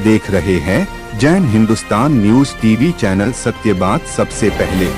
देख रहे हैं Jain Hindustan news TV channel, सत्य बात सबसे पहले।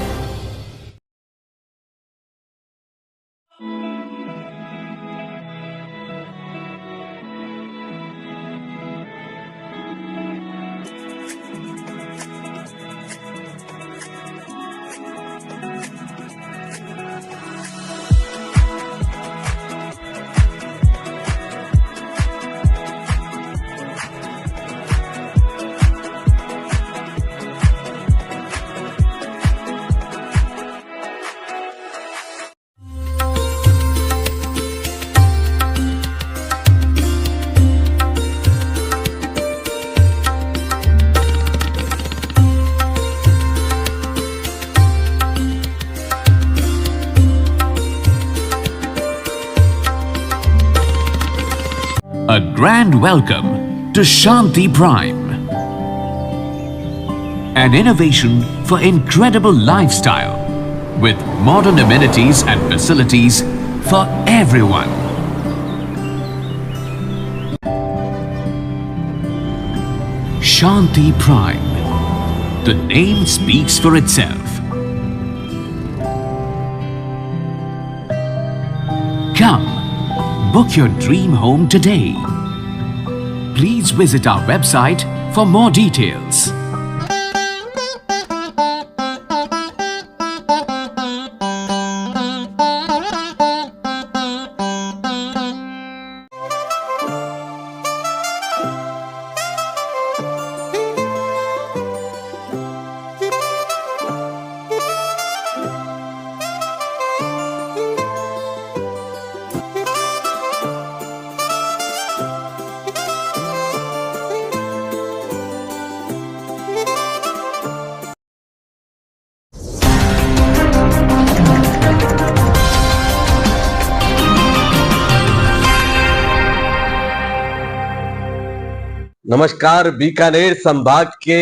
A grand welcome to Shanti Prime, an innovation for incredible lifestyle with modern amenities and facilities for everyone. Shanti Prime, the name speaks for itself. Come, book your dream home today. Please visit our website for more details. नमस्कार। बीकानेर संभाग के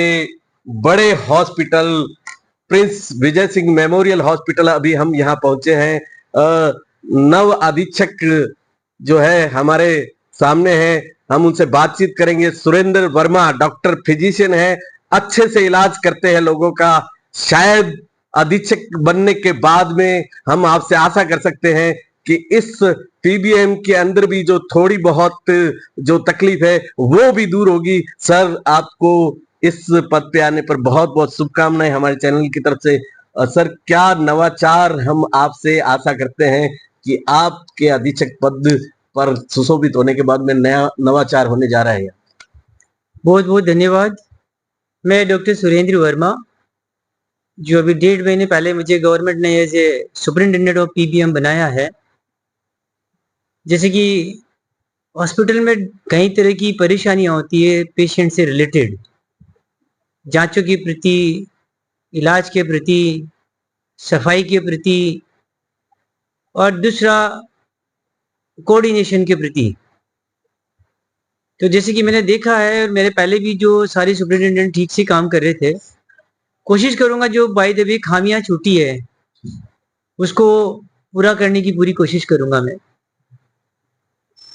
बड़े hospital Prince Vijay Singh memorial hospital अभी हम यहाँ पहुंचे हैं। नव अधीक्षक जो है हमारे सामने हैं, हम उनसे बातचीत करेंगे। सुरेंद्र वर्मा डॉक्टर फिजिशियन है, अच्छे से इलाज करते हैं लोगों का। शायद अधीक्षक बनने के बाद में हम आपसे आशा कर सकते हैं कि इस पीबीएम के अंदर भी जो थोड़ी बहुत जो तकलीफ है वो भी दूर होगी। सर, आपको इस पद पे आने पर बहुत बहुत शुभकामनाएं हमारे चैनल की तरफ से। सर, क्या नवाचार हम आपसे आशा करते हैं कि आपके अधीक्षक पद पर सुशोभित होने के बाद में नया नवाचार होने जा रहा है? बहुत बहुत धन्यवाद। मैं डॉक्टर सुरेंद्र वर्मा, जो अभी 1.5 महीने पहले मुझे गवर्नमेंट ने as a superintendent of PBM बनाया है। जैसे कि हॉस्पिटल में कई तरह की परेशानियां होती है पेशेंट से रिलेटेड, जांचों के प्रति, इलाज के प्रति, सफाई के प्रति और दूसरा कोऑर्डिनेशन के प्रति। तो जैसे कि मैंने देखा है, मेरे पहले भी जो सारे सुपरिटेंडेंट ठीक से काम कर रहे थे, कोशिश करूंगा जो बाय द वे खामियां छूटी है उसको पूरा करने की पूरी कोशिश करूंगा मैं।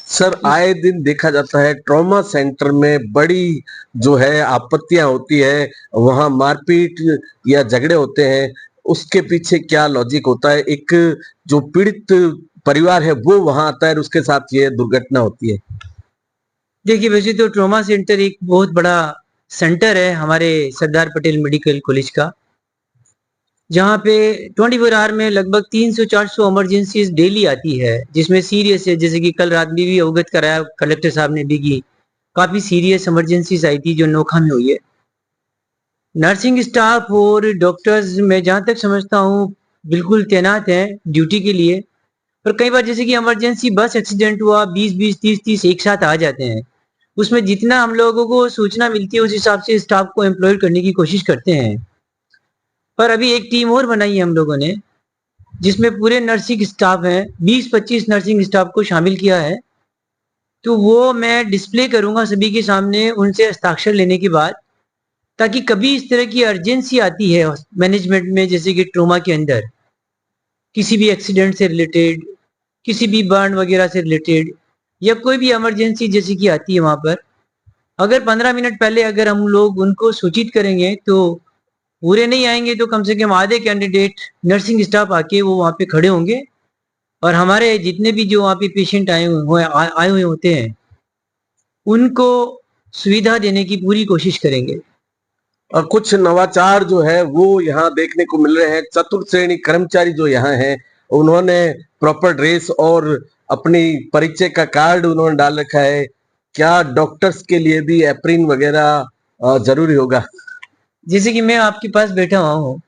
सर, आए दिन देखा जाता है ट्रॉमा सेंटर में बड़ी जो है आपत्तियां होती है, वहां मारपीट या झगड़े होते हैं। उसके पीछे क्या लॉजिक होता है? एक जो पीड़ित परिवार है वो वहां आता है और उसके साथ ये दुर्घटना होती है। देखिए, वैसे तो ट्रॉमा सेंटर एक बहुत बड़ा सेंटर है हमारे सरदार पटेल मेडिकल कॉलेज का, जहाँ पे 24 आवर में लगभग 300-400 इमरजेंसीज डेली आती है, जिसमें सीरियस है, जैसे कि कल रात में भी अवगत कराया कलेक्टर साहब ने भी कि काफी सीरियस इमरजेंसीज आई थी जो नोखा में हुई है। नर्सिंग स्टाफ और डॉक्टर्स मैं जहाँ तक समझता हूँ बिल्कुल तैनात हैं ड्यूटी के लिए। पर कई बार जैसे कि इमरजेंसी बस एक्सीडेंट हुआ, 20-20, 30-30 एक साथ आ जाते हैं। उसमें जितना हम लोगों को सूचना मिलती है उस हिसाब से स्टाफ को एम्प्लॉय करने की कोशिश करते हैं। पर अभी एक टीम और बनाई है हम लोगों ने, जिसमें पूरे नर्सिंग स्टाफ हैं, 20-25 नर्सिंग स्टाफ को शामिल किया है। तो वो मैं डिस्प्ले करूंगा सभी के सामने उनसे हस्ताक्षर लेने के बाद, ताकि कभी इस तरह की अर्जेंसी आती है मैनेजमेंट में, जैसे कि ट्रोमा के अंदर किसी भी एक्सीडेंट से रिलेटेड, किसी भी बर्न वगैरह से रिलेटेड, या कोई भी इमरजेंसी जैसे कि आती है वहां पर, अगर 15 मिनट पहले अगर हम लोग उनको सूचित करेंगे तो पूरे नहीं आएंगे तो कम से कम आधे कैंडिडेट नर्सिंग स्टाफ आके वो वहाँ पे खड़े होंगे और हमारे जितने भी जो वहाँ पे पेशेंट आए हुए होते हैं उनको सुविधा देने की पूरी कोशिश करेंगे। और कुछ नवाचार जो है वो यहाँ देखने को मिल रहे हैं। चतुर्थ श्रेणी कर्मचारी जो यहाँ हैं उन्होंने प्रॉपर ड्रेस और अपनी परिचय का कार्ड उन्होंने डाल रखा है। क्या डॉक्टर्स के लिए भी एप्रिन वगैरह जरूरी होगा? जैसे कि मैं आपके पास बैठा हुआ हूँ,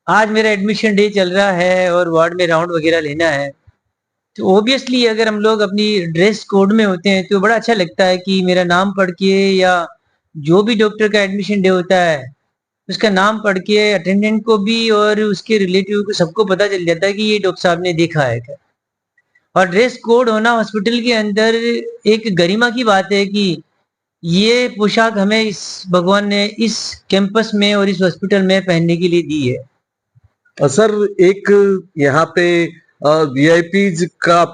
आज मेरा एडमिशन डे चल रहा है और वार्ड में राउंड वगैरह लेना है, तो ऑब्वियसली अगर हम लोग अपनी ड्रेस कोड में होते हैं तो बड़ा अच्छा लगता है कि मेरा नाम पढ़ के या जो भी डॉक्टर का एडमिशन डे होता है उसका नाम पढ़ के अटेंडेंट को भी और उसके रिलेटिव को सबको पता चल जाता है कि ये डॉक्टर साहब ने देखा है क्या। और ड्रेस कोड होना हॉस्पिटल के अंदर एक गरिमा की बात है कि ये पोशाक हमें इस भगवान ने इस कैंपस में और इस हॉस्पिटल में पहनने के लिए दी है। सर एक यहाँ पे वीआईपीज का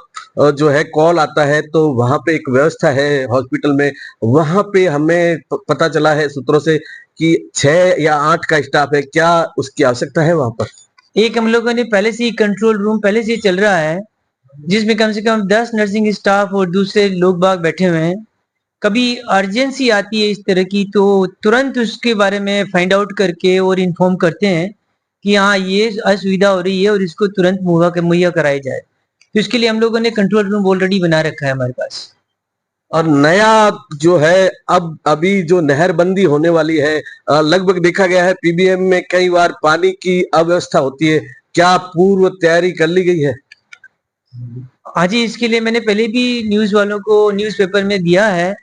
जो है कॉल आता है तो वहां पे एक व्यवस्था है हॉस्पिटल में। वहां पे हमें पता चला है सूत्रों से कि 6 या 8 का स्टाफ है। क्या उसकी आवश्यकता है वहां पर? एक हम लोगों ने पहले से ही कंट्रोल रूम पहले से ही चल रहा है जिसमें कम से कम 10 नर्सिंग स्टाफ और दूसरे लोग बाग बैठे हुए हैं। कभी अर्जेंसी आती है इस तरह की तो तुरंत उसके बारे में फाइंड आउट करके और इन्फॉर्म करते हैं कि हाँ ये असुविधा हो रही है और इसको तुरंत मुहैया कराया जाए। तो इसके लिए हम लोगों ने कंट्रोल रूम ऑलरेडी बना रखा है हमारे पास। और नया जो है अब अभी जो नहरबंदी होने वाली है, लगभग देखा गया है पीबीएम में कई बार पानी की अव्यवस्था होती है। क्या पूर्व तैयारी कर ली गई है? हाँ जी, इसके लिए मैंने पहले भी न्यूज वालों को न्यूज़पेपर में दिया है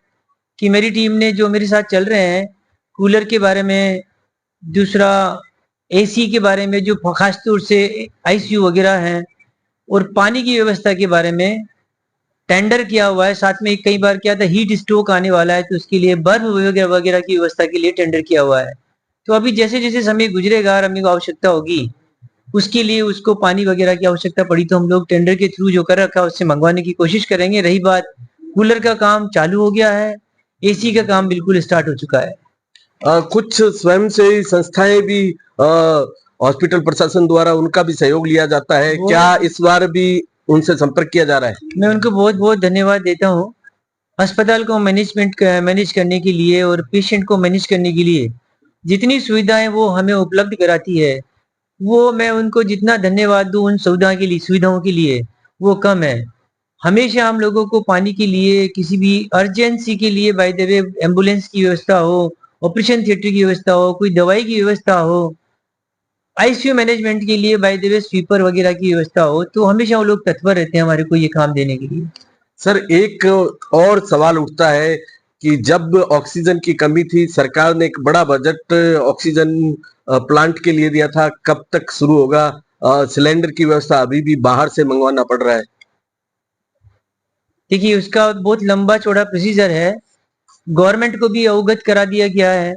कि मेरी टीम ने जो मेरे साथ चल रहे हैं कूलर के बारे में, दूसरा एसी के बारे में जो खास तौर से आईसीयू वगैरह है, और पानी की व्यवस्था के बारे में टेंडर किया हुआ है। साथ में कई बार क्या था हीट स्ट्रोक आने वाला है तो उसके लिए बर्फ वगैरह वगैरह की व्यवस्था के लिए टेंडर किया हुआ है। तो अभी जैसे जैसे समय गुजरेगा और हमें को आवश्यकता होगी उसके लिए उसको पानी वगैरह की आवश्यकता पड़ी तो हम लोग टेंडर के थ्रू जो कर रखा है उससे मंगवाने की कोशिश करेंगे। रही बात कूलर का काम चालू हो गया है, एसी का काम बिल्कुल स्टार्ट हो चुका है। कुछ स्वयंसेवी संस्थाएं भी हॉस्पिटल प्रशासन द्वारा उनका भी सहयोग लिया जाता है। क्या इस बार भी उनसे संपर्क किया जा रहा है? मैं उनको बहुत बहुत धन्यवाद देता हूँ। अस्पताल को मैनेज करने के लिए और पेशेंट को मैनेज करने के लिए जितनी सुविधाएं वो हमें उपलब्ध कराती है वो मैं उनको जितना धन्यवाद दूं उन सुविधाओं के लिए वो कम है। हमेशा हम लोगों को पानी के लिए किसी भी अर्जेंसी के लिए बाय द वे एम्बुलेंस की व्यवस्था हो, ऑपरेशन थिएटर की व्यवस्था हो, कोई दवाई की व्यवस्था हो, आईसीयू मैनेजमेंट के लिए बाय द वे स्वीपर वगैरह की व्यवस्था हो, तो हमेशा वो लोग तत्पर रहते हैं हमारे को ये काम देने के लिए। सर एक और सवाल उठता है कि जब ऑक्सीजन की कमी थी सरकार ने एक बड़ा बजट ऑक्सीजन प्लांट के लिए दिया था। कब तक शुरू होगा? सिलेंडर की व्यवस्था अभी भी बाहर से मंगवाना पड़ रहा है। देखिए उसका बहुत लंबा चौड़ा प्रोसीजर है, गवर्नमेंट को भी अवगत करा दिया गया है।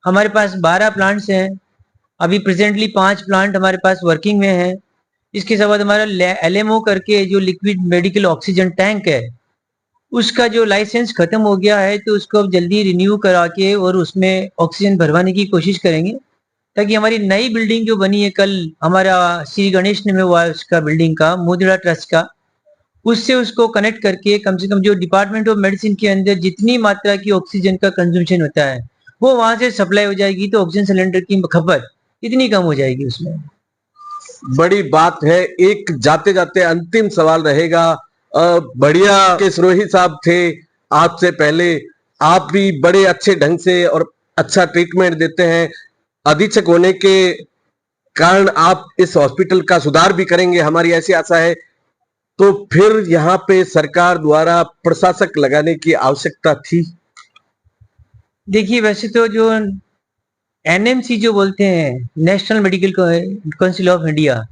हमारे पास 12 प्लांट्स हैं, अभी प्रेजेंटली 5 प्लांट हमारे पास वर्किंग में है। इसके साथ हमारा एलएमओ करके जो लिक्विड मेडिकल ऑक्सीजन टैंक है उसका जो लाइसेंस खत्म हो गया है तो उसको अब जल्दी रिन्यू करा के और उसमें ऑक्सीजन भरवाने की कोशिश करेंगे ताकि हमारी नई बिल्डिंग जो बनी है कल हमारा श्री गणेश ने में हुआ है उसका बिल्डिंग का मोदिरा ट्रस्ट का, उससे उसको कनेक्ट करके कम से कम जो डिपार्टमेंट ऑफ मेडिसिन के अंदर जितनी मात्रा की ऑक्सीजन का कंजम्पशन होता है वो वहां से सप्लाई हो जाएगी तो ऑक्सीजन सिलेंडर की खपत इतनी कम हो जाएगी उसमें। बड़ी बात है। एक जाते जाते अंतिम सवाल रहेगा। बढ़िया के सिरोही साहब थे आपसे पहले, आप भी बड़े अच्छे ढंग से और अच्छा ट्रीटमेंट देते हैं। अधीक्षक होने के कारण आप इस हॉस्पिटल का सुधार भी करेंगे, हमारी ऐसी आशा है। तो फिर यहाँ पे सरकार द्वारा प्रशासक लगाने की आवश्यकता थी? देखिए वैसे तो जो एनएमसी जो बोलते हैं national medical council of India,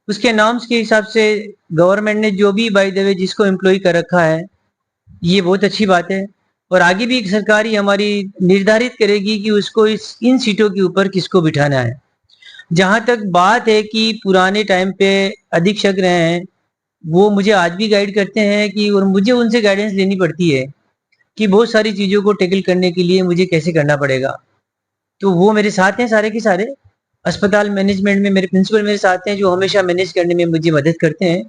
उसके नाम के हिसाब से गवर्नमेंट ने जो भी बाय द वे जिसको एम्प्लॉय कर रखा है ये बहुत अच्छी बात है। और आगे भी सरकार ही हमारी निर्धारित करेगी कि उसको इन सीटों के ऊपर किसको बिठाना है। जहां तक बात है कि पुराने टाइम पे अधीक्षक रहे हैं वो मुझे आज भी गाइड करते हैं कि और मुझे उनसे गाइडेंस लेनी पड़ती है कि बहुत सारी चीज़ों को टैकल करने के लिए मुझे कैसे करना पड़ेगा। तो वो मेरे साथ हैं सारे के सारे। अस्पताल मैनेजमेंट में मेरे प्रिंसिपल मेरे साथ हैं जो हमेशा मैनेज करने में मुझे मदद करते हैं,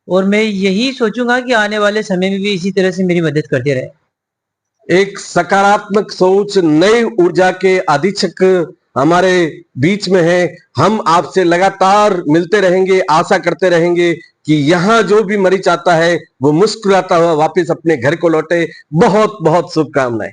और मैं यही सोचूंगा कि आने वाले समय में भी इसी तरह से मेरी मदद करते रहे। एक सकारात्मक सोच, नई ऊर्जा के अधीक्षक हमारे बीच में है। हम आपसे लगातार मिलते रहेंगे, आशा करते रहेंगे कि यहाँ जो भी मरीज आता है वो मुस्कुराता हुआ वापस अपने घर को लौटे। बहुत बहुत शुभकामनाएं।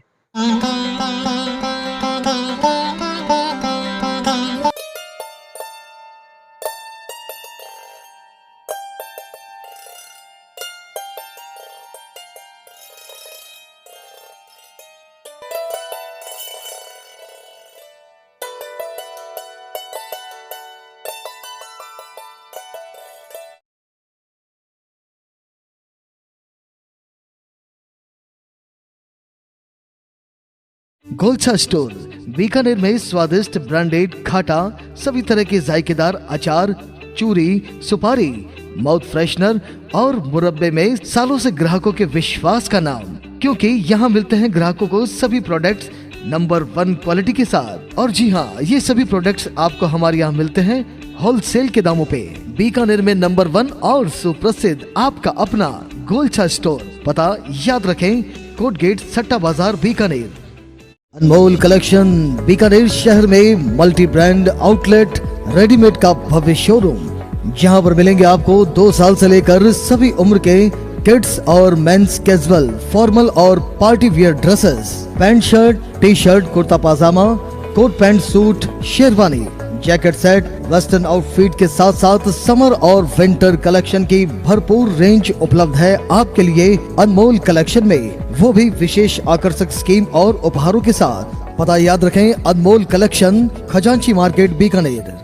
गोलछा स्टोर बीकानेर में स्वादिष्ट ब्रांडेड खाटा, सभी तरह के जायकेदार अचार, चूरी, सुपारी, माउथ फ्रेशनर और मुरब्बे में सालों से ग्राहकों के विश्वास का नाम, क्योंकि यहाँ मिलते हैं ग्राहकों को सभी प्रोडक्ट्स नंबर 1 क्वालिटी के साथ। और जी हाँ, ये सभी प्रोडक्ट्स आपको हमारे यहाँ मिलते हैं होलसेल के दामों पे। बीकानेर में नंबर 1 और सुप्रसिद्ध आपका अपना गोलछा स्टोर। पता याद रखें, कोट गेट, सट्टा बाजार, बीकानेर। अनमोल कलेक्शन बीकानेर शहर में मल्टी ब्रांड आउटलेट, रेडीमेड का भव्य शोरूम, जहां पर मिलेंगे आपको 2 साल से लेकर सभी उम्र के किड्स और मेंस कैजुअल, फॉर्मल और party wear dresses, pant shirt, T shirt, kurta pajama, coat pant suit, sherwani, jacket set, western outfit के साथ साथ समर और विंटर कलेक्शन की भरपूर रेंज उपलब्ध है आपके लिए अनमोल कलेक्शन में, वो भी विशेष आकर्षक स्कीम और उपहारों के साथ। पता याद रखें, अनमोल कलेक्शन, खजांची मार्केट, बीकानेर।